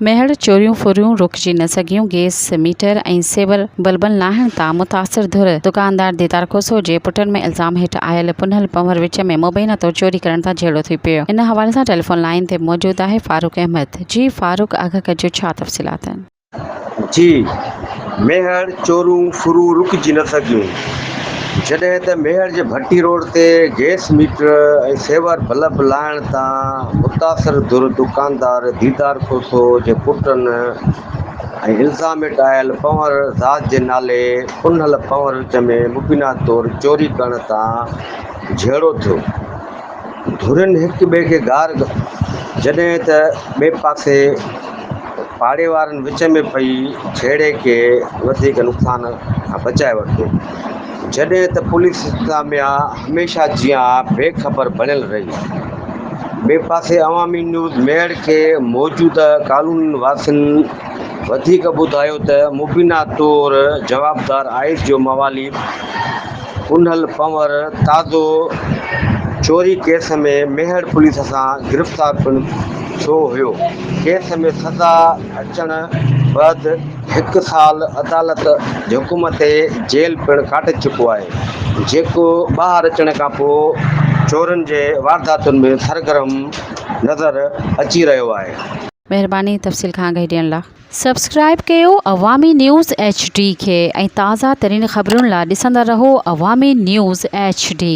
मेहड़ चोरियूं फुरियूं रुकजी न सघियूं। गैस मीटर ऐं सेवर बल्बन लाहण तां मुतासिर धुर दुकानदार दीदार खोसो जे पुटनि में इल्ज़ाम हेठि आयल पुनल पंवर विच में मुबैना तौर चोरी करण तां झेड़ो थी पियो। इन हवाले सां टेलीफोन लाइन ते मौजूद आहे फारूक अहमद। जी फारूक, आगा कजो, छा तफ़सीलात आहिनि? जी, मेहर चोरूं फुरूं रुकजी न सघियूं। जॾहिं त मेहर जे भट्टी रोड ते गैस मीटर ऐं सेवर बल्ब लाइण तां मुतासिर धुर दुकानदार दीदार खोसो जे पुटनि ऐं इल्ज़ाम हेठि आयल पंवर ज़ात जे नाले पुनल पंवर विच में मुबीना तौरु चोरी करण तां झेड़ो थियो। धुरनि हिक ॿिए खे गार जॾहिं त ॿिए पासे पाड़े वारनि विच में पई छेड़े खे वधीक नुक़सान खां बचाए वरितो। जॾहिं त पुलिस इंतिज़ामिया हमेशह जीअं बेख़बर बणियल रही। ॿिए पासे अवामी न्यूज़ मेहर खे मौजूदा कानून वासियुनि वधीक ॿुधायो त मुबीना तौरु जवाबदार आइस जो मवाली पुनल पंवर ताज़ो चोरी केस में मेहर पुलिस सां गिरफ़्तार पिणु थियो हुयो। केस में सज़ा अचण बैदि 1 साल अदालत जे हुकुम ते जेल पिणु काटे चुको आहे, जेको ॿाहिरि अचण खां पोइ चोरनि जे वारदातुनि में सरगर्म नज़र अची रहियो आहे। महिरबानी तफ़सील खां आगाही ॾियण लाइ। सब्सक्राइब कयो अवामी न्यूज़ HD खे ऐं ताज़ा तरीन ख़बरुनि लाइ ॾिसंदा रहो अवामी न्यूज़ HD।